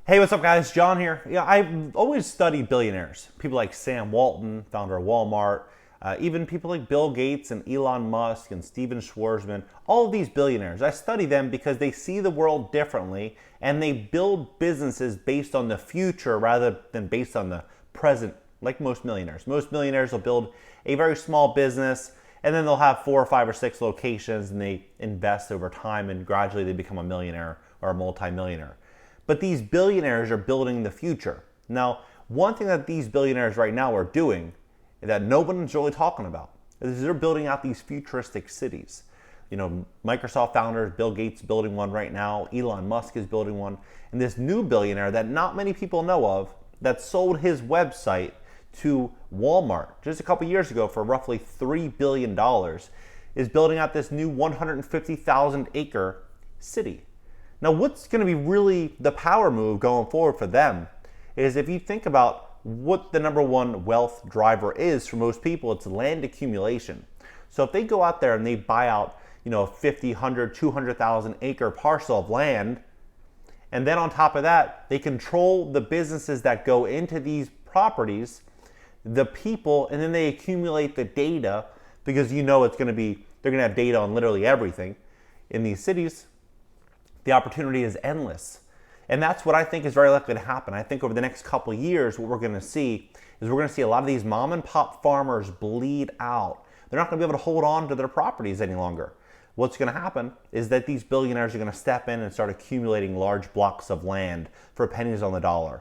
Hey, what's up guys? John here. Yeah, I've always studied billionaires. People like Sam Walton, founder of Walmart, even people like Bill Gates and Elon Musk and Steven Schwarzman, all of these billionaires. I study them because they see the world differently and they build businesses based on the future rather than based on the present, like most millionaires. Most millionaires will build a very small business and then they'll have 4 or 5 or 6 locations and they invest over time and gradually they become a millionaire or a multimillionaire. But these billionaires are building the future. Now, one thing that these billionaires right now are doing that no one's really talking about is they're building out these futuristic cities. You know, Microsoft founders, Bill Gates is building one right now, Elon Musk is building one, and this new billionaire that not many people know of that sold his website to Walmart just a couple years ago for roughly $3 billion is building out this new 150,000 acre city. Now, what's going to be really the power move going forward for them is if you think about what the number one wealth driver is for most people, it's land accumulation. So if they go out there and they buy out, a 50, 100, 200,000 acre parcel of land, and then on top of that, they control the businesses that go into these properties, the people, and then they accumulate the data because they're going to have data on literally everything in these cities. The opportunity is endless. And that's what I think is very likely to happen. I think over the next couple of years, what we're going to see is we're going to see a lot of these mom and pop farmers bleed out. They're not going to be able to hold on to their properties any longer. What's going to happen is that these billionaires are going to step in and start accumulating large blocks of land for pennies on the dollar.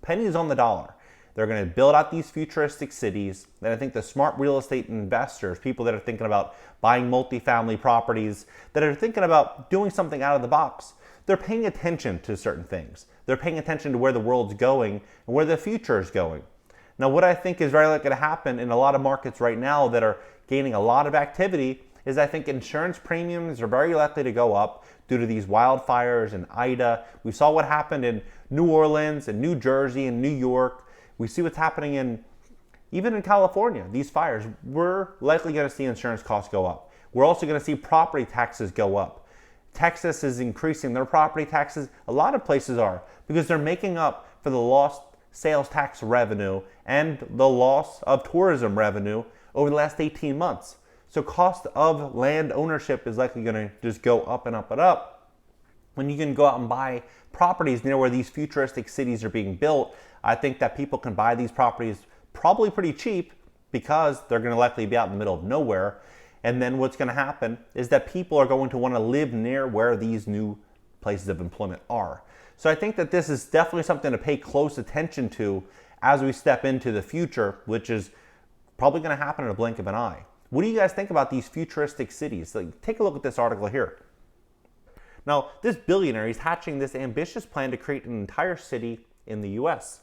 Pennies on the dollar. They're going to build out these futuristic cities. And I think the smart real estate investors, people that are thinking about buying multifamily properties, that are thinking about doing something out of the box, they're paying attention to certain things. They're paying attention to where the world's going and where the future is going. Now, what I think is very likely to happen in a lot of markets right now that are gaining a lot of activity is I think insurance premiums are very likely to go up due to these wildfires and Ida. We saw what happened in New Orleans and New Jersey and New York. We see what's happening even in California, these fires. We're likely going to see insurance costs go up. We're also going to see property taxes go up. Texas is increasing their property taxes. A lot of places are because they're making up for the lost sales tax revenue and the loss of tourism revenue over the last 18 months. So cost of land ownership is likely going to just go up and up and up. When you can go out and buy properties near where these futuristic cities are being built, I think that people can buy these properties probably pretty cheap because they're going to likely be out in the middle of nowhere. And then what's going to happen is that people are going to want to live near where these new places of employment are. So I think that this is definitely something to pay close attention to as we step into the future, which is probably going to happen in a blink of an eye. What do you guys think about these futuristic cities? Take a look at this article here. Now, this billionaire is hatching this ambitious plan to create an entire city in the US.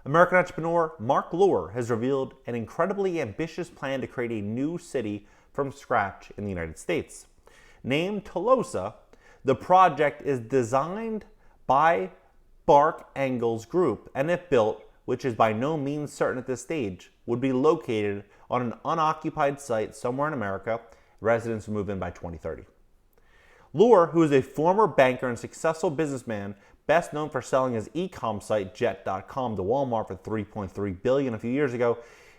American entrepreneur Mark Lohr has revealed an incredibly ambitious plan to create a new city from scratch in the United States. Named Tolosa, the project is designed by Bark Engels Group, and if built, which is by no means certain at this stage, would be located on an unoccupied site somewhere in America. Residents will move in by 2030. Lohr, who is a former banker and successful businessman, best known for selling his e-com site Jet.com to Walmart for $3.3 billion a few years ago,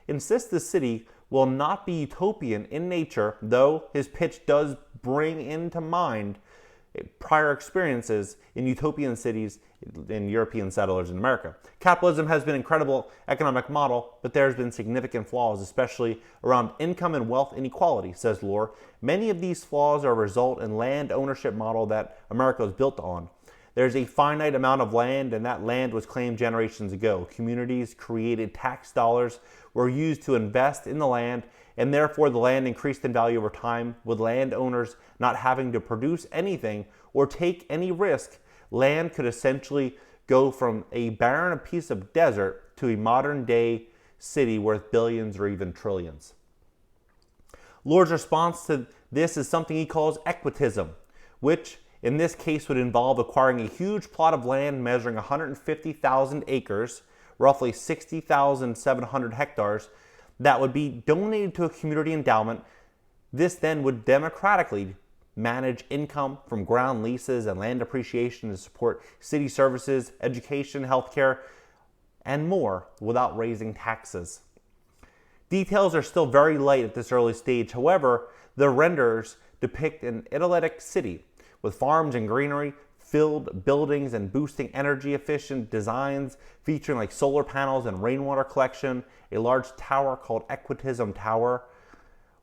insists the city will not be utopian in nature, though his pitch does bring into mind prior experiences in utopian cities in European settlers in America. Capitalism has been an incredible economic model, but there's been significant flaws, especially around income and wealth inequality, says Lohr. Many of these flaws are a result in land ownership model that America was built on. There's a finite amount of land, and that land was claimed generations ago. Communities created tax dollars were used to invest in the land, and therefore the land increased in value over time, with landowners not having to produce anything or take any risk. Land could essentially go from a barren piece of desert to a modern day city worth billions or even trillions. Lohr's response to this is something he calls equitism, which in this case would involve acquiring a huge plot of land measuring 150,000 acres, roughly 60,700 hectares, that would be donated to a community endowment. This then would democratically manage income from ground leases and land appreciation to support city services, education, healthcare, and more without raising taxes. Details are still very light at this early stage. However, the renders depict an idyllic city with farms and greenery, filled buildings and boosting energy efficient designs featuring like solar panels and rainwater collection. A large tower called Equitism Tower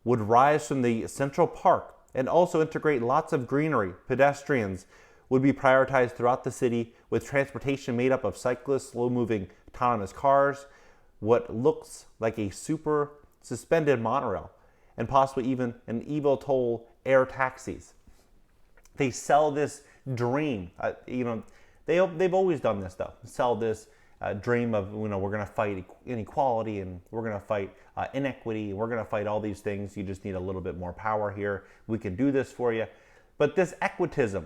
would rise from the central park and also integrate lots of greenery. Pedestrians would be prioritized throughout the city with transportation made up of cyclists, slow-moving autonomous cars, what looks like a super suspended monorail, and possibly even an eVTOL air taxis. They sell this dream. They've always done this though. Sell this dream of, we're going to fight inequality and we're going to fight inequity. We're going to fight all these things. You just need a little bit more power here. We can do this for you. But this equitism,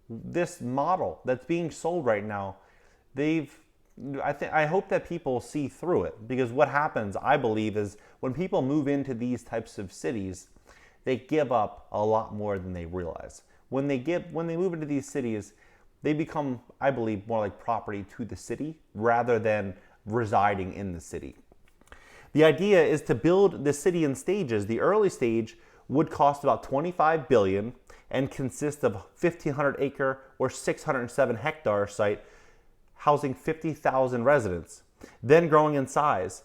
this model that's being sold right now, I hope that people see through it, because what happens, I believe, is when people move into these types of cities, they give up a lot more than they realize. When they move into these cities, they become, I believe, more like property to the city rather than residing in the city. The idea is to build the city in stages. The early stage would cost about $25 billion and consist of 1,500 acre or 607 hectare site housing 50,000 residents, then growing in size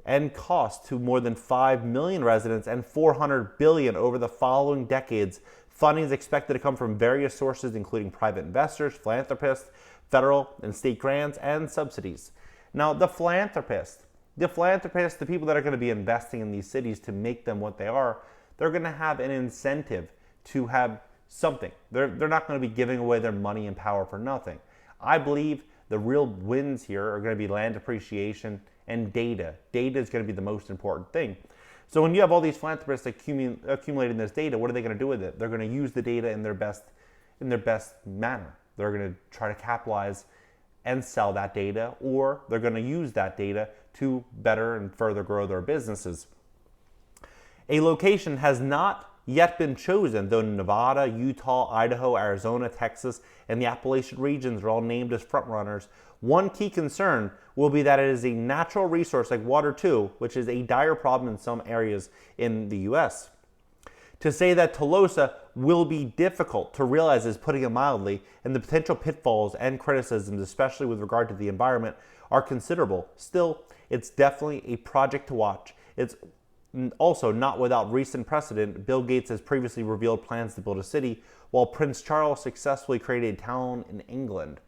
and cost to more than 5 million residents and 400 billion over the following decades. Funding is expected to come from various sources, including private investors, philanthropists, federal and state grants, and subsidies. Now, the philanthropists, the people that are going to be investing in these cities to make them what they are, they're going to have an incentive to have something. They're not going to be giving away their money and power for nothing. I believe the real wins here are going to be land appreciation and data. Data is going to be the most important thing. So when you have all these philanthropists accumulating this data, what are they going to do with it? They're going to use the data in their best manner. They're going to try to capitalize and sell that data, or they're going to use that data to better and further grow their businesses. A location has not yet been chosen, though Nevada, Utah, Idaho, Arizona, Texas, and the Appalachian regions are all named as frontrunners. One key concern will be that it is a natural resource like water too, which is a dire problem in some areas in the US. To say that Tolosa will be difficult to realize is putting it mildly, and the potential pitfalls and criticisms, especially with regard to the environment, are considerable. Still, it's definitely a project to watch. It's also not without recent precedent. Bill Gates has previously revealed plans to build a city, while Prince Charles successfully created a town in England.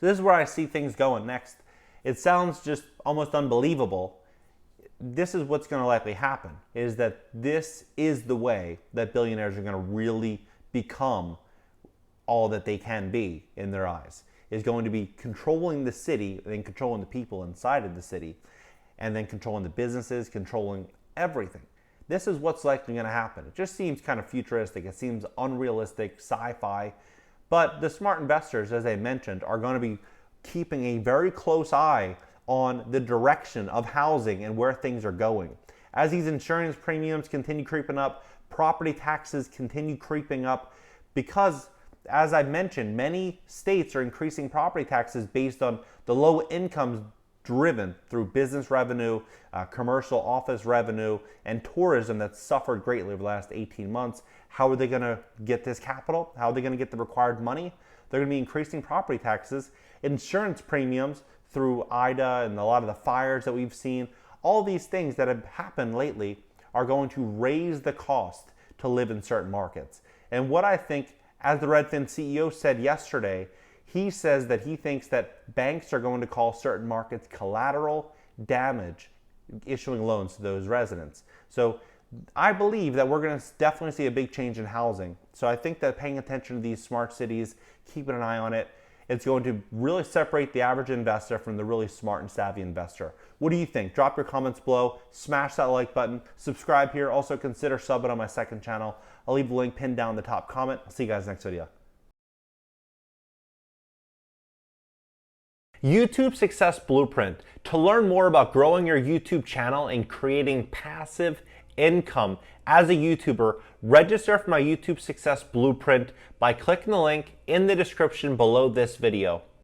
So this is where I see things going next. It sounds just almost unbelievable. This is what's going to likely happen, is that this is the way that billionaires are going to really become all that they can be in their eyes, is going to be controlling the city and then controlling the people inside of the city, and then controlling the businesses, controlling everything. This is what's likely going to happen. It just seems kind of futuristic. It seems unrealistic, sci-fi. But the smart investors, as I mentioned, are going to be keeping a very close eye on the direction of housing and where things are going. As these insurance premiums continue creeping up, property taxes continue creeping up, because, as I mentioned, many states are increasing property taxes based on the low incomes driven through business revenue, commercial office revenue, and tourism that's suffered greatly over the last 18 months. How are they going to get this capital? How are they going to get the required money? They're going to be increasing property taxes, insurance premiums through Ida and a lot of the fires that we've seen. All these things that have happened lately are going to raise the cost to live in certain markets. And what I think, as the Redfin CEO said yesterday, he says that he thinks that banks are going to call certain markets collateral damage, issuing loans to those residents. So I believe that we're going to definitely see a big change in housing. So I think that paying attention to these smart cities, keeping an eye on it, it's going to really separate the average investor from the really smart and savvy investor. What do you think? Drop your comments below, smash that like button, subscribe here. Also consider subbing on my second channel. I'll leave the link pinned down in the top comment. I'll see you guys next video. YouTube Success Blueprint. To learn more about growing your YouTube channel and creating passive income as a YouTuber, register for my YouTube Success Blueprint by clicking the link in the description below this video.